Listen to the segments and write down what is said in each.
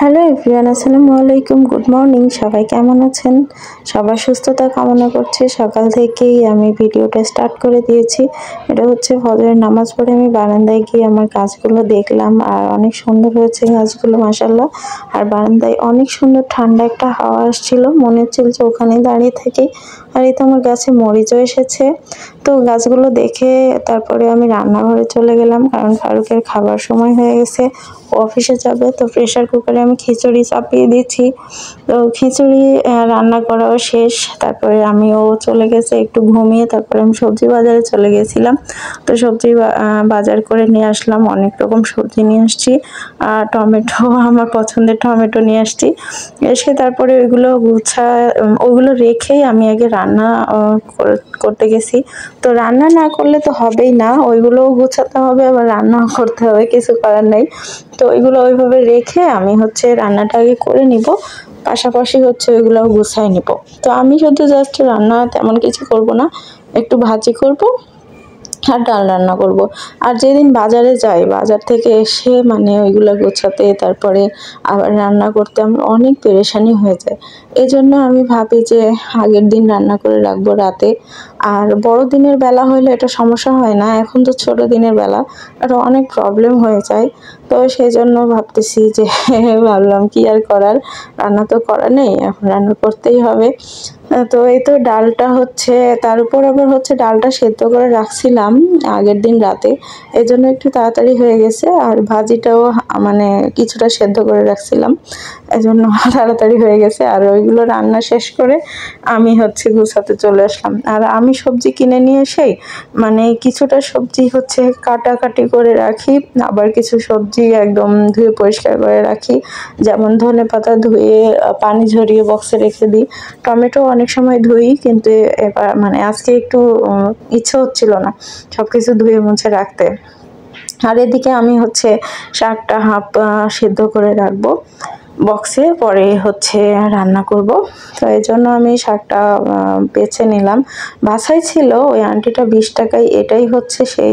Hello everyone, আসসালামু আলাইকুম। Good morning. সবাই কেমন আছেন? সবার সুস্থতা কামনা করছি। সকাল থেকেই আমি ভিডিওটা স্টার্ট করে দিয়েছি। এটা হচ্ছে ফজরের নামাজ পড়ে আমি বারান্দায় গিয়ে আমার গাছগুলো দেখলাম, আর অনেক সুন্দর হয়েছে গাছগুলো মাশাআল্লাহ। আর বারান্দায় অনেক সুন্দর ঠান্ডা একটা হাওয়া আসছিল, মনে হচ্ছিল যে ওখানে দাঁড়িয়ে থাকি। আর এই তো আমার গাছে মরিচও এসেছে। তো গাছগুলো দেখে তারপরে আমি রান্নাঘরে চলে গেলাম, কারণ ফারুকের খাবার সময় হয়ে গেছে, অফিসে যাবে। তো প্রেসার কুকারে আমি খিচুড়ি চাপিয়ে দিচ্ছি। তো খিচুড়ি রান্না করাও শেষ। তারপরে আমিও চলে গেছে একটু ঘুমিয়ে। তারপরে আমি সবজি বাজারে চলে গেছিলাম। তো সবজি বাজার করে নিয়ে আসলাম, অনেক রকম সবজি নিয়ে আসছি। টমেটো, আমার পছন্দের টমেটো নিয়ে আসছি। এসে তারপরে ওইগুলো রেখেই আমি আগে রান্না করতে গেছি। তো রান্না না করলে তো হবেই না, ওইগুলোও গুছাতে হবে, আবার রান্নাও করতে হবে, কিছু করার নেই। তো ওইগুলো ওইভাবে রেখে আমি হচ্ছে রান্নাটা আগে করে নিব, পাশাপাশি হচ্ছে ওইগুলোও গুছাই নিব। তো আমি শুধু জাস্ট রান্না তেমন কিছু করব না, একটু ভাজি করব আর ডাল রান্না করব। আর যেদিন বাজারে যাই, বাজার থেকে এসে মানে ওইগুলো গোছাতে তারপরে আবার রান্না করতে আমার অনেক পেরেশানি হয়ে যায়। এই জন্য আমি ভাবি যে আগের দিন রান্না করে রাখবো রাতে। আর বড় দিনের বেলা হইলে এটা সমস্যা হয় না, এখন তো ছোট দিনের বেলা, এটা অনেক প্রবলেম হয়ে যায়। তো সেই জন্য ভাবতেছি যে ভাবলাম কি আর করার, রান্না তো করা নেই, এখন রান্না করতেই হবে। তো এই তো ডালটা হচ্ছে, তার উপর আবার হচ্ছে ডালটা সেদ্ধ করে রাখছিলাম আগের দিন রাতে, এই জন্য একটু তাড়াতাড়ি হয়ে গেছে। আর ভাজিটাও মানে কিছুটা সেদ্ধ করে রাখছিলাম, এই জন্য তাড়াতাড়ি হয়ে গেছে। আর ওইগুলো রান্না শেষ করে আমি হচ্ছে গুছাতে চলে আসলাম। আর আমি সবজি কিনে নিয়ে এসেই মানে কিছুটা সবজি হচ্ছে কাটাকাটি করে রাখি, আবার কিছু সবজি একদম ধুয়ে পরিষ্কার করে রাখি। যেমন ধনেপাতা ধুয়ে পানি ঝরিয়ে বক্সে রেখে দিই। টমেটো অনেক সময় ধুই, কিন্তু এবার মানে আজকে একটু ইচ্ছে হচ্ছিল না সবকিছু ধুয়ে মুছে রাখতে। আর এদিকে আমি হচ্ছে শাকটা হাফ সিদ্ধ করে রাখবো বক্সে, পরে হচ্ছে রান্না করব। তো এই জন্য আমি শাকটা বেছে নিলাম। বাছাই ছিল ওই আন্টিটা 20 টাকায়, এটাই হচ্ছে সেই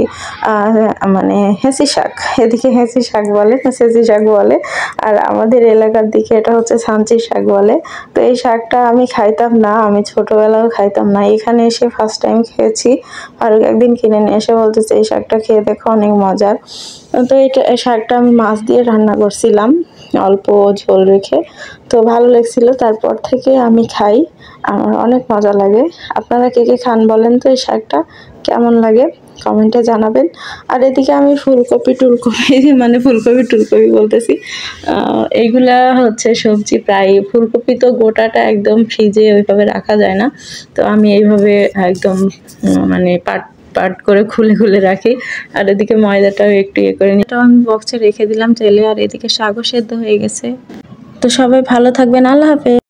মানে হেঁচি শাক, এদিকে হেঁচি শাক বলে, হেঁচি শাক বলে, আর আমাদের এলাকার দিকে এটা হচ্ছে ছাঞ্চি শাক বলে। তো এই শাকটা আমি খাইতাম না, আমি ছোটবেলাও খাইতাম না, এখানে এসে ফার্স্ট টাইম খেয়েছি। আর একদিন কিনে নিয়ে এসে বলতেছে এই শাকটা খেয়ে দেখো, অনেক মজার। তো এই শাকটা আমি মাছ দিয়ে রান্না করছিলাম, অল্প ঝোল রেখে, তো ভালো লাগছিল। তারপর থেকে আমি খাই, আমার অনেক মজা লাগে। আপনারা কে কে খান বলেন তো, এই শাকটা কেমন লাগে কমেন্টে জানাবেন। আর এদিকে আমি ফুলকপি টুলকপি মানে ফুলকপি টুলকপি বলতেছি, এইগুলা হচ্ছে সবজি। প্রায় ফুলকপি তো গোটাটা একদম ফ্রিজে ওইভাবে রাখা যায় না, তো আমি এইভাবে একদম মানে পাট করে খুলে খুলে রাখি। আর এদিকে ময়দাটাও একটু করে নিই, এটাও আমি বক্সে রেখে দিলাম তেলে। আর এদিকে শাকও সেদ্ধ হয়ে গেছে। তো সবাই ভালো থাকবেন, আল্লাহ হাফেজ।